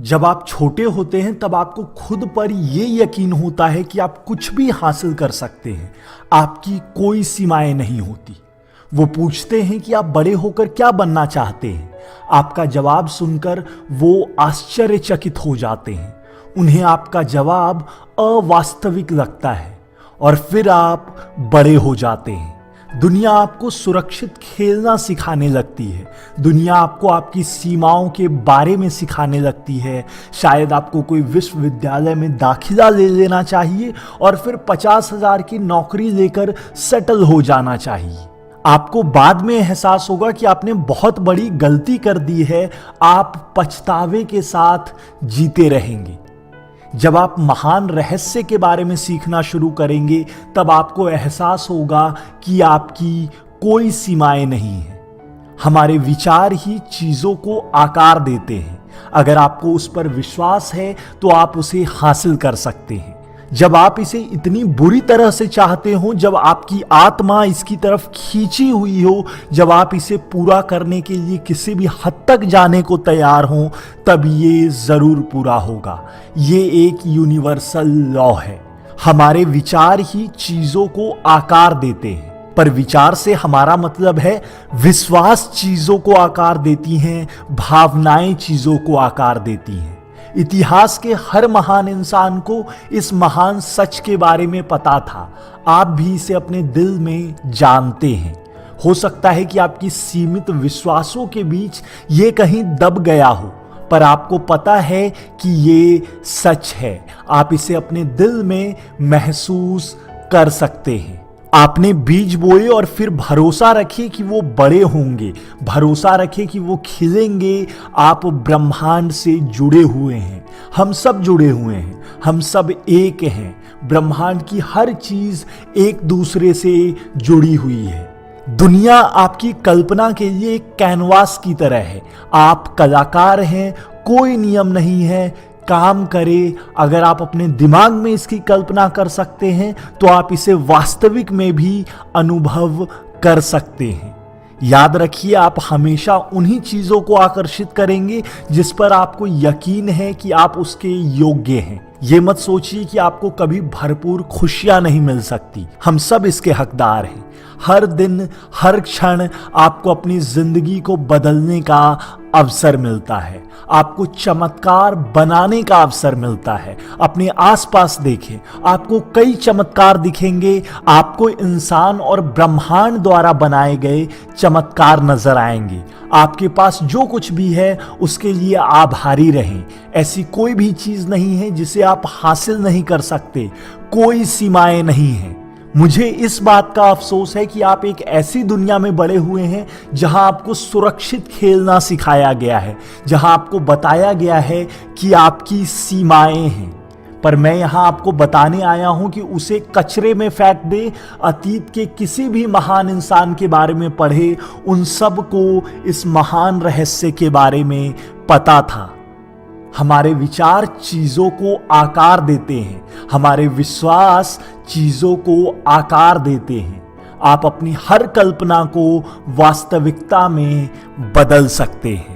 जब आप छोटे होते हैं तब आपको खुद पर ये यकीन होता है कि आप कुछ भी हासिल कर सकते हैं, आपकी कोई सीमाएं नहीं होती। वो पूछते हैं कि आप बड़े होकर क्या बनना चाहते हैं। आपका जवाब सुनकर वो आश्चर्यचकित हो जाते हैं। उन्हें आपका जवाब अवास्तविक लगता है और फिर आप बड़े हो जाते हैं। दुनिया आपको सुरक्षित खेलना सिखाने लगती है। दुनिया आपको आपकी सीमाओं के बारे में सिखाने लगती है। शायद आपको कोई विश्वविद्यालय में दाखिला ले लेना चाहिए और फिर 50,000 की नौकरी लेकर सेटल हो जाना चाहिए। आपको बाद में एहसास होगा कि आपने बहुत बड़ी गलती कर दी है। आप पछतावे के साथ जीते रहेंगे। जब आप महान रहस्य के बारे में सीखना शुरू करेंगे तब आपको एहसास होगा कि आपकी कोई सीमाएं नहीं है। हमारे विचार ही चीजों को आकार देते हैं। अगर आपको उस पर विश्वास है तो आप उसे हासिल कर सकते हैं। जब आप इसे इतनी बुरी तरह से चाहते हो, जब आपकी आत्मा इसकी तरफ खींची हुई हो, जब आप इसे पूरा करने के लिए किसी भी हद तक जाने को तैयार हो, तब ये जरूर पूरा होगा। ये एक यूनिवर्सल लॉ है। हमारे विचार ही चीजों को आकार देते हैं। पर विचार से हमारा मतलब है विश्वास चीजों को आकार देती हैं, भावनाएं चीजों को आकार देती हैं। इतिहास के हर महान इंसान को इस महान सच के बारे में पता था। आप भी इसे अपने दिल में जानते हैं। हो सकता है कि आपकी सीमित विश्वासों के बीच ये कहीं दब गया हो, पर आपको पता है कि ये सच है। आप इसे अपने दिल में महसूस कर सकते हैं। आपने बीज बोए और फिर भरोसा रखे कि वो बड़े होंगे, भरोसा रखे कि वो खिलेंगे। आप ब्रह्मांड से जुड़े हुए हैं। हम सब जुड़े हुए हैं। हम सब एक हैं। ब्रह्मांड की हर चीज एक दूसरे से जुड़ी हुई है। दुनिया आपकी कल्पना के लिए एक कैनवास की तरह है। आप कलाकार हैं। कोई नियम नहीं है। काम करे। अगर आप अपने दिमाग में इसकी कल्पना कर सकते हैं तो आप इसे वास्तविक में भी अनुभव कर सकते हैं। याद रखिए, आप हमेशा उन्हीं चीजों को आकर्षित करेंगे जिस पर आपको यकीन है कि आप उसके योग्य हैं। ये मत सोचिए कि आपको कभी भरपूर खुशियां नहीं मिल सकती। हम सब इसके हकदार हैं। हर दिन, हर क्षण आपको अपनी जिंदगी को बदलने का अवसर मिलता है। आपको चमत्कार बनाने का अवसर मिलता है। अपने आसपास देखें, आपको कई चमत्कार दिखेंगे। आपको इंसान और ब्रह्मांड द्वारा बनाए गए चमत्कार नजर आएंगे। आपके पास जो कुछ भी है उसके लिए आभारी रहें। ऐसी कोई भी चीज नहीं है जिसे आप हासिल नहीं कर सकते। कोई सीमाएं नहीं हैं। मुझे इस बात का अफसोस है कि आप एक ऐसी दुनिया में बड़े हुए हैं जहां आपको सुरक्षित खेलना सिखाया गया है, जहां आपको बताया गया है कि आपकी सीमाएं हैं। पर मैं यहां आपको बताने आया हूं कि उसे कचरे में फेंक दे। अतीत के किसी भी महान इंसान के बारे में पढ़े, उन सब को इस महान रहस्य के बारे में पता था। हमारे विचार चीजों को आकार देते हैं। हमारे विश्वास चीजों को आकार देते हैं। आप अपनी हर कल्पना को वास्तविकता में बदल सकते हैं।